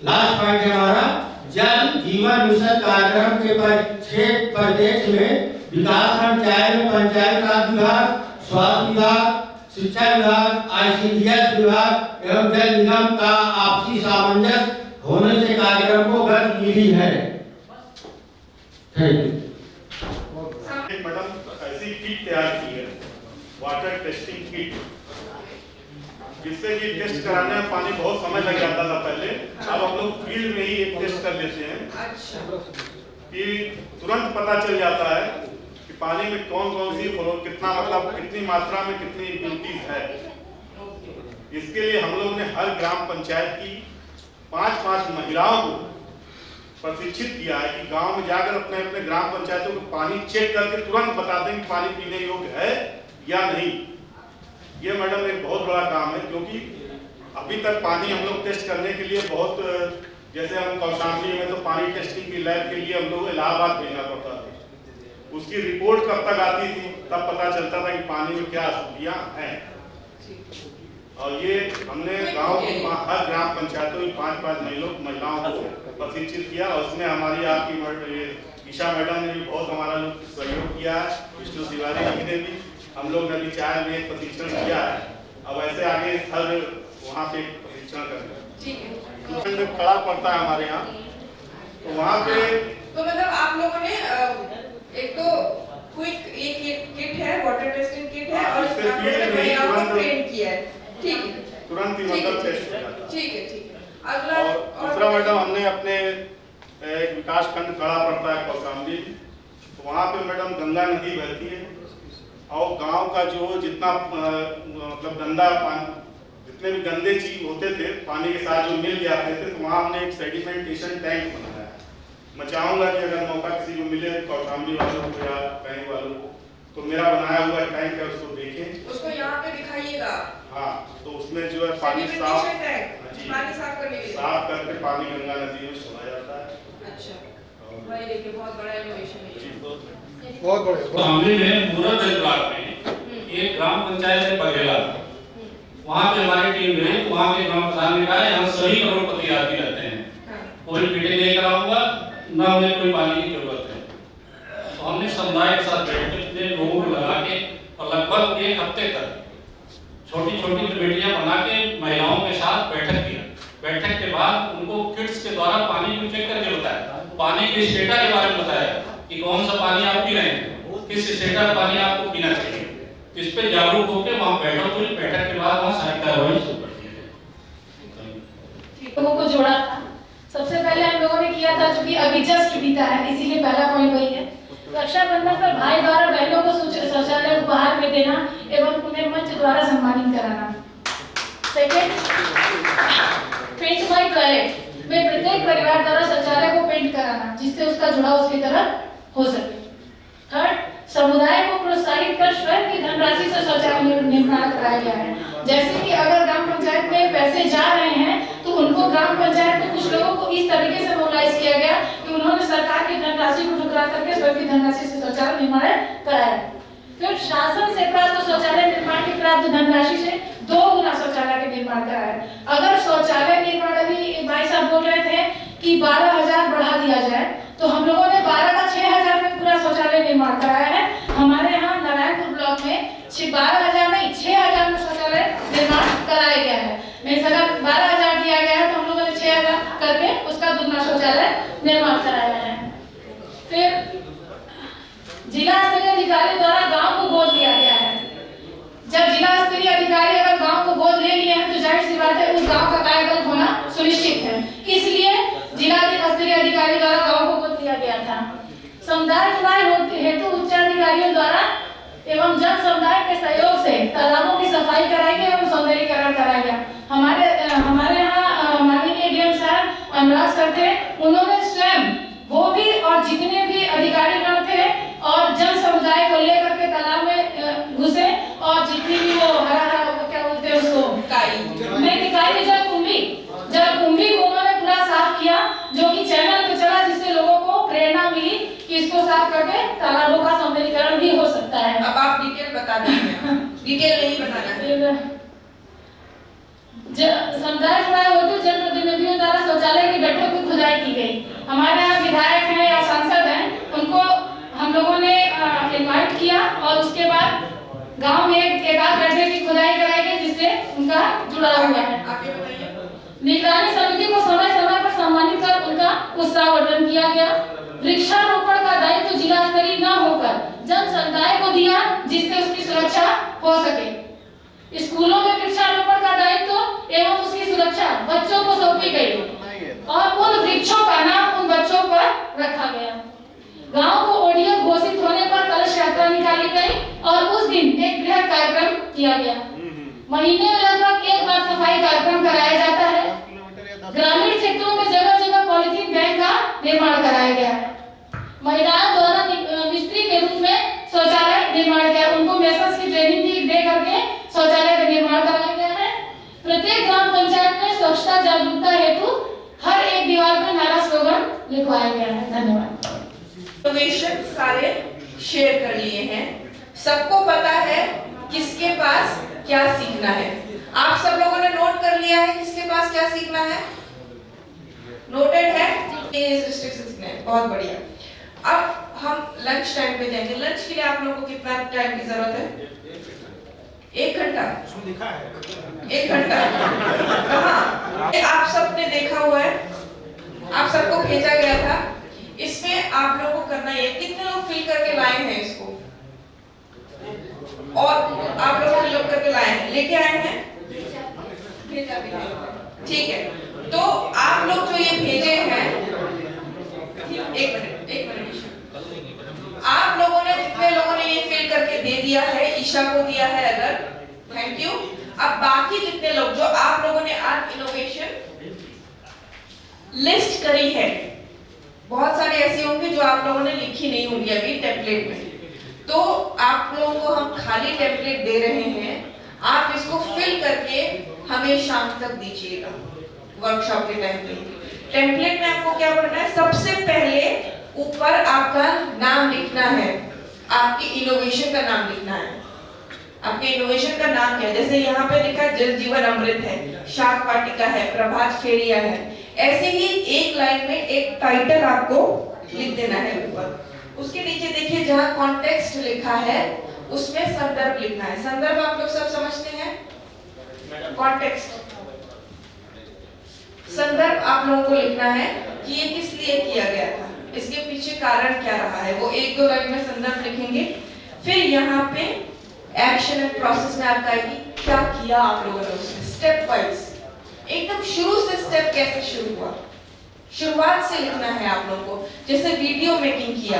लास्ट पॉइंट हमारा जल जीवन मिशन कार्यक्रम के परिप्रेक्ष्य में विकासखंड चायल में पंचायत राज विभाग, स्वास्थ्य विभाग, शिक्षा विभाग, आईसीडीएस विभाग एवं जल निगम का आपसी सामंजस्य होने से कार्यक्रम को गति मिली है। मैडम ऐसी किट तैयार की है, वाटर टेस्टिंग किट, जिससे कि टेस्ट कराने में पानी बहुत समय लग जाता था पहले। अब हम लोग फील्ड में ही एक टेस्ट कर लेते हैं कि तुरंत पता चल जाता है कि पानी में कौन कौन सी कितना मतलब कितनी मात्रा में कितनी इम्प्योरिटीज है। इसके लिए हम लोग ने हर ग्राम पंचायत की 5-5 महिलाओं को प्रशिक्षित किया है कि गांव में जाकर अपने अपने ग्राम पंचायतों को पानी चेक करके तुरंत बता दें कि पानी पीने योग्य है या नहीं। ये मैडम एक बहुत बड़ा काम है, क्योंकि अभी तक पानी हम लोग टेस्ट करने के लिए बहुत, जैसे हम कौशाम्बी में तो पानी टेस्टिंग की लैब के लिए हम लोग इलाहाबाद भेजना पड़ता था। उसकी रिपोर्ट कब तक आती थी तब पता चलता था कि पानी में क्या अशुद्धियाँ हैं। और ये हमने गांव की हर ग्राम पंचायतों में 5-5 महिलाओं को प्रशिक्षित किया, और उसमें हमारी आपकी ईशा मैडम ने भी बहुत हमारा सहयोग किया है, विष्णु तिवारी जी ने भी, हम लोग ने भी चायल में प्रशिक्षण किया है। अब ऐसे आगे हर वहाँ पे प्रशिक्षण करेंगे। खड़ा पड़ता है हमारे यहाँ, तो वहाँ पे तो मतलब आप लोग सर्टिफिकेट है और इससे आप लोगों ने फील्ड में महिलाओं को तुरंत- ट्रेन किया है। ठीक है, तुरंत ही मतलब टेस्ट हो जाता है। ठीक है, ठीक है। अगला और दूसरा मैडम, हमने अपने एक विकास खंड खड़ा पड़ता है कौशाम्बी, तो वहाँ पे मैडम गंगा नदी बहती है और गांव का जो जितना मतलब गंदा पानी, जितने भी गंदे चीज होते थे पानी के साथ जो मिल जाते थे, तो वहाँ हमने एक सेडिमेंटेशन टैंक बनाया है। मैं चाहूँगा कि अगर मौका किसी को मिले कौशाम्बी वालों को या कहीं वालों को, तो मेरा बनाया हुआ टैंक है, उसको देखें, उसको यहाँ पे दिखाइएगा। हाँ, तो उसमें जो है पानी साफ करने के लिए साफ करके पानी गंगा नदी में छोड़ा जाता है। अच्छा, भाई देखिए बहुत बड़ा इनोवेशन है। बहुत बड़े कौशाम्बी में मुरत ब्लॉक में एक ग्राम पंचायत है बघेला, वहाँ पे हमारी टीम गई, वहाँ के ग्राम प्रधान ने कहा यहाँ सभी करोड़पति आदमी रहते हैं, कोई मीटिंग नहीं कराऊंगा, ना उन्हें कोई पानी की जरूरत है। तो हमने समुदाय के साथ बैठ के इतने लोगों को लगा के और लगभग एक हफ्ते तक छोटी छोटी कमेटियां बना के महिलाओं के साथ बैठक किया। बैठक के बाद उनको किट्स के द्वारा पानी को चेक करके बताया, पानी के स्टेटस के बारे में बताया कि कौन सा पानी आप पी रहे हैं, किस स्टेटस पानी आपको पीना चाहिए। इस पे जागरूक होकर वहाँ बैठक हुई, बैठक के बाद वहाँ सारी कार्रवाई शुरू कर दी। लोगों को जोड़ा था। सबसे पहले हम लोगों ने किया था, जो कि अभी जस्ट बीता है, इसीलिए पहला पॉइंट वही है, रक्षाबंधन पर भाई द्वारा बहनों को शौचालय उपहार में देना एवं उन्हें मंच द्वारा सम्मानित कराना। सेकेंड, पेंट माई टॉयलेट में प्रत्येक परिवार द्वारा शौचालय को पेंट कराना, जिससे उसका जुड़ाव उसकी तरह हो सके। थर्ड, समुदाय को प्रोत्साहित कर स्वयं की धनराशि से शौचालय निर्माण कराया गया है। जैसे कि अगर ग्राम पंचायत में पैसे जा रहे हैं तो उनको ग्राम पंचायत में कुछ लोगों को इस तरीके से मोबिलाइज किया गया कि उन्होंने सरकार की धनराशि को ठुकरा करके स्वयं की धनराशि से शौचालय निर्माण कराया। फिर शासन से प्राप्त शौचालय निर्माण की प्राप्त धनराशि से 2 गुना शौचालय के निर्माण कराया। अगर शौचालय निर्माण, अभी भाई साहब बोल रहे थे कि 12,000 बढ़ा दिया जाए, तो हम लोगों ने 12 का 6,000 में पूरा शौचालय निर्माण कराया है। हमारे यहाँ नारायणपुर ब्लॉक में 12,000 नहीं 6,000 में शौचालय निर्माण कराया गया है। नहीं, अगर 12,000 दिया गया है तो हम लोगों ने 6,000 करके उसका दुगना शौचालय निर्माण कराया है। फिर जिला स्तरीय अधिकारी द्वारा गांव को गोद लिया गया है। जब जिला स्तरीय अधिकारी अगर गांव को गोद ले लिए हैं तो जाहिर सी बात है उस गांव का कायाकल्प होना सुनिश्चित है, इसलिए जिला स्तरीय अधिकारी द्वारा गांव को गोद लिया गया था। समुदाय चुनाव हेतु उच्चाधिकारियों द्वारा एवं जन समुदाय के सहयोग से तालाबों की सफाई कराई गई एवं सौंदर्यीकरण कराया गया। हमारे यहाँ माननीय डीएम साहब अनुराग सर थे, उन्होंने स्वयं वो भी और जितने भी अधिकारीगण थे और जन समुदाय को लेकर के तालाब में घुसे और जितनी भी वो हरा क्या बोलते हैं उसको जल कुंभी को उन्होंने पूरा साफ किया, जो कि चैनल पे चला, जिससे लोगों को प्रेरणा मिली कि इसको साफ करके तालाबों का सौंदर्यीकरण भी हो सकता है। अब आप डिटेल बता दीजिए। डिटेल नहीं बताना है। समुदाय चुनाव हेतु जनप्रतिनिधियों द्वारा शौचालय के गड्ढों की खुदाई की गई। हमारे यहाँ विधायक हैं या सांसद हैं, उनको हम लोगों ने इनवाइट किया और उसके बाद गांव में एक आध गड्ढे की खुदाई कराई गई, जिससे उनका जुड़ाव हुआ है। आगे बताइए। निगरानी समिति को समय समय पर सम्मानित कर उनका उत्साहवर्धन किया गया। वृक्षारोपण का दायित्व तो जिला स्तरीय न होकर जन समुदाय को दिया, जिससे उसकी सुरक्षा हो सके। स्कूलों में वृक्षारोपण का दायित्व एवं उसकी सुरक्षा बच्चों को सौंपी गई और उन वृक्षों का नाम उन बच्चों पर रखा गया। गांव को ओडीएफ घोषित होने पर कलश यात्रा निकाली गई और उस दिन एक बृहद कार्यक्रम किया गया। महीने में लगभग एक बार सफाई कार्यक्रम कराया जाता है। ग्रामीण क्षेत्रों में जगह जगह पॉलीथीन बैंक का निर्माण कराया गया है। महिलाओं द्वारा मिस्त्री के रूप में शौचालय निर्माण किया, उनको मेसर्स की ट्रेनिंग दे करके शौचालय का निर्माण कराया गया है। प्रत्येक ग्राम पंचायत में स्वच्छता जागरूकता हेतु हर एक दीवार पर नारा स्लोगन लिखवाया गया है। धन्यवाद। इनोवेशन सारे शेयर कर लिए हैं, सबको पता है किसके पास क्या सीखना है। आप सब लोगों ने नोट कर लिया है किसके पास क्या सीखना है? नोटेड है? बहुत बढ़िया। अब हम लंच टाइम पे जाएंगे। लंच के लिए आप लोगों को कितना टाइम की जरूरत है? 1 घंटा? 1 घंटा कहाँ? आप सबने देखा हुआ है, आप सबको भेजा गया था। इसमें आप लोगों को करना है, कितने लोग फिल करके लाए हैं इसको? और लेके आए हैं? भेजा भी है। ठीक है, तो आप लोग जो ये भेजे हैं, एक मिनट, आप लोगों ने जितने लोगों ने ये फिल करके दे दिया है, ईशा को दिया है अगर, थैंक यू। अब बाकी जितने लोग जो आप लोगों ने आज इनोवेशन लिस्ट करी है, बहुत सारे ऐसे होंगे जो आप लोगों ने लिखी नहीं होंगी अभी टेम्पलेट में, तो आप लोगों को हम खाली टेम्पलेट दे रहे हैं, आप इसको फिल करके हमें शाम तक दीजिएगा वर्कशॉप के टाइम पे। टेम्पलेट में आपको क्या करना है, सबसे पहले ऊपर आपका नाम लिखना है, आपकी इनोवेशन का नाम लिखना है। आपके इनोवेशन का नाम क्या है, जैसे यहाँ पे लिखा है जल जीवन अमृत है, शाक वाटिका है, प्रभात फेरिया है, ऐसे ही एक लाइन में एक टाइटल आपको लिख देना है ऊपर। उसके नीचे देखिए जहाँ कॉन्टेक्स्ट लिखा है उसमें संदर्भ लिखना है। संदर्भ आप लोग सब समझते हैं, कॉन्टेक्स्ट। संदर्भ आप लोगों को लिखना है कि ये किस लिए किया गया था, इसके पीछे कारण क्या रहा है, वो एक दो लाइन में संदर्भ लिखेंगे। फिर यहाँ पे एक्शन एंड प्रोसेस में आपका आएगी क्या किया आप लोगों ने उसमें, स्टेप वाइज एकदम शुरू से स्टेप कैसे शुरू हुआ, शुरुआत से लिखना है आप लोगों को। जैसे वीडियो मेकिंग किया,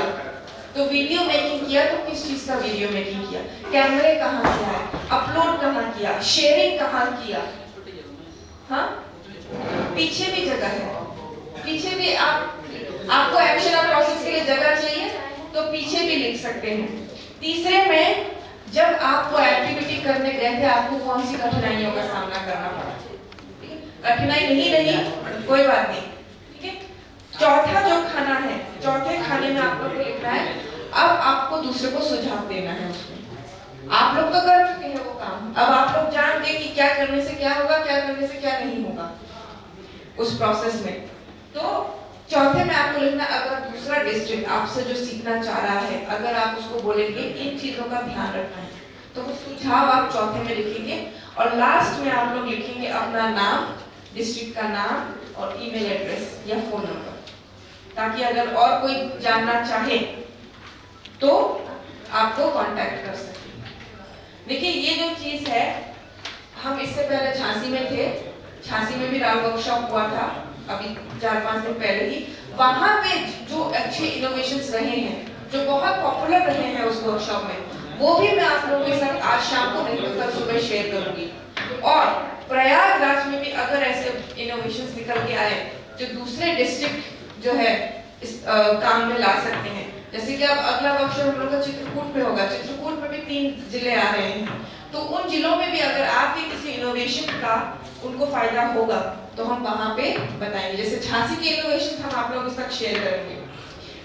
तो वीडियो मेकिंग किया तो किस चीज का वीडियो मेकिंग किया, कैमरे कहाँ से आए, अपलोड कहाँ किया, शेयरिंग कहाँ किया, हाँ पीछे भी जगह है, पीछे भी आपको एक्शन और प्रोसेस के लिए जगह चाहिए तो पीछे भी लिख सकते हैं। तीसरे में जब आप वो एक्टिविटी करने गए थे आपको कौन सी कठिनाइयों का सामना करना पड़ा, कठिनाई नहीं रही कोई बात नहीं, ठीक है। चौथा जो खाना है, चौथे खाने में आप लोग को लिखना है, अब आपको दूसरे को सुझाव देना है उसमें। आप लोग तो कर चुके हैं वो काम, अब आप लोग जान गए कि क्या करने से क्या होगा, क्या करने से क्या नहीं होगा उस प्रोसेस में। तो चौथे में आपको लिखना, अगर दूसरा डिस्ट्रिक्ट आपसे जो सीखना चाह रहा है, अगर आप उसको बोलेंगे इन चीजों का ध्यान रखना है, तो वो सुझाव आप चौथे में लिखेंगे। और लास्ट में आप लोग लिखेंगे अपना नाम, डिस्ट्रिक्ट का नाम और ईमेल एड्रेस या फोन नंबर, ताकि अगर और कोई जानना चाहे तो आपको कांटेक्ट कर सके। देखिए ये जो चीज है, हम इससे पहले झांसी में थे, झांसी में भी राव वर्कशॉप हुआ था अभी 4-5 दिन पहले ही। वहां पे जो अच्छे इनोवेशंस रहे हैं, जो बहुत पॉपुलर रहे हैं उस वर्कशॉप में, वो भी मैं आप लोगों के साथ आज शाम को नहीं तो कल सुबह शेयर करूंगी। और प्रयागराज में भी अगर ऐसे इनोवेशंस निकल के आए जो दूसरे डिस्ट्रिक्ट जो है इस काम में ला सकते हैं, जैसे कि अब अगला वर्कशॉप हम लोग का चित्रकूट में होगा, चित्रकूट में भी 3 जिले आ रहे हैं, तो उन जिलों में भी अगर आपके किसी इनोवेशन का उनको फायदा होगा तो हम वहां पे बताएंगे। जैसे झांसी के इनोवेशन हम आप लोगों के साथ शेयर करेंगे,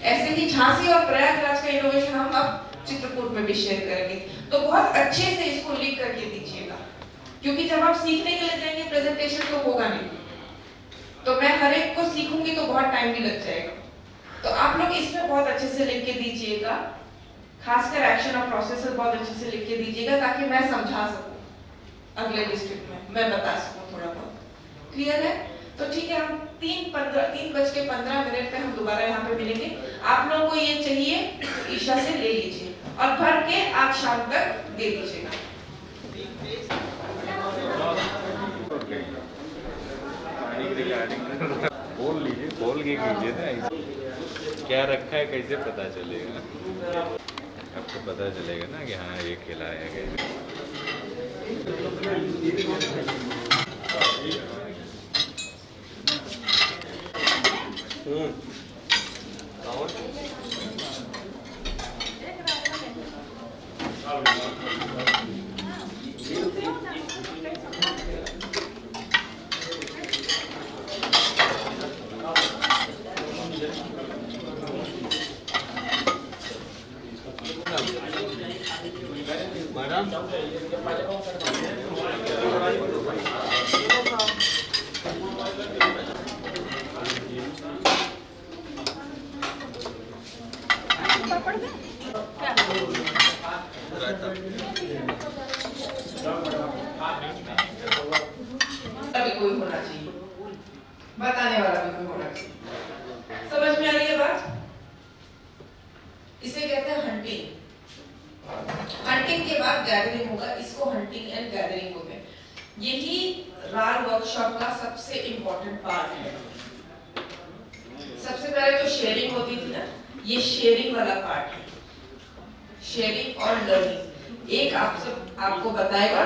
ऐसे ही झांसी और प्रयागराज का इनोवेशन हम अब चित्रकूट में भी शेयर करेंगे। तो बहुत अच्छे से इसको लिख करके दीजिएगा, क्योंकि जब आप सीखने के लिए जाएंगे प्रेजेंटेशन तो होगा नहीं, तो मैं हर एक को सीखूंगी तो बहुत टाइम भी लग जाएगा। तो आप लोग इसमें बहुत अच्छे से लिख के दीजिएगा, खासकर एक्शन और प्रोसेस बहुत अच्छे से लिख के दीजिएगा, ताकि मैं समझा सकूं अगले डिस्ट्रिक्ट में, मैं बता सकूं थोड़ा बहुत। क्लियर है? तो ठीक है, हम 3:15 पे हम दोबारा यहाँ पे मिलेंगे। आप लोगों को ये चाहिए तो ईशा से ले लीजिए और भर के आज शाम तक दे दीजिएगा। बोल लीजिए, बोल के कीजिए ना, क्या रखा है कैसे पता चलेगा, आपको पता चलेगा ना कि हाँ ये खिलाया गया। कोई होना चाहिए, बताने वाला भी कोई होना चाहिए। समझ में आ रही है बात? इसे कहते हैं हंटिंग। हंटिंग के बाद गैदरिंग होगा, इसको हंटिंग एंड गैदरिंग होते हैं। ये शेयरिंग वाला पार्ट है, शेयरिंग और लर्निंग। एक आपको बताएगा,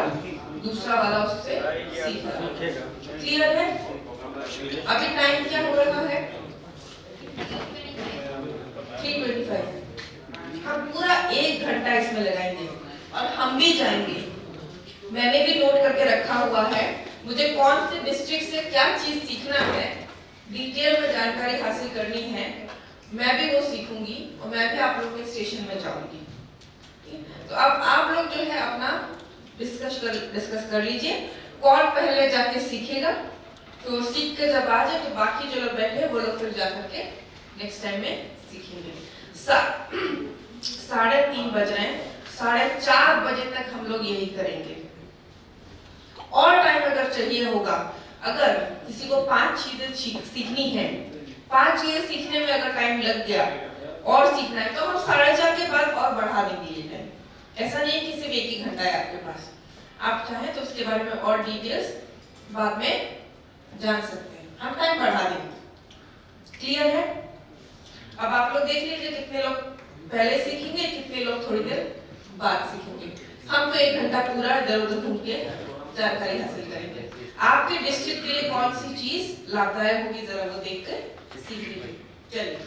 दूसरा वाला उससे सीखेगा। क्लियर है? अभी टाइम क्या हो रहा है? 3:25। हम पूरा 1 घंटा इसमें लगाएंगे और हम भी जाएंगे। मैंने भी नोट करके रखा हुआ है, मुझे कौन से डिस्ट्रिक्ट से क्या चीज सीखना है, डिटेल में जानकारी हासिल करनी है, मैं भी वो सीखूंगी और मैं भी आप लोगों के स्टेशन में जाऊंगी। तो अब आप लोग जो है अपना डिस्कस कर लीजिए, कौन पहले जाके सीखेगा। तो सीख के जब आ जाए तो बाकी जो लोग बैठे हैं वो लोग फिर जा करके नेक्स्ट टाइम में सीखेंगे। 3:30 बज रहे हैं, 4:30 बजे तक हम लोग यही करेंगे। और टाइम अगर चाहिए होगा, अगर किसी को 5 चीजें सीखनी है, 5 चीजें सीखने में अगर टाइम लग गया और सीखना है तो हम 4:30 के बाद और बढ़ा देंगे ये टाइम। ऐसा नहीं कि सिर्फ 1 ही घंटा है आपके पास, आप चाहें तो उसके बारे में और डिटेल्स बाद में जान सकते हैं, हम टाइम बढ़ा देंगे। क्लियर है? अब आप लोग देख लीजिए कितने लोग पहले सीखेंगे, कितने लोग थोड़ी देर बाद सीखेंगे। हम तो 1 घंटा पूरा इधर उधर घूम के जानकारी हासिल करेंगे। आपके डिस्ट्रिक्ट के लिए कौन सी चीज लाभदायक होगी जरा वो देख कर सीख लीजिए। चलिए।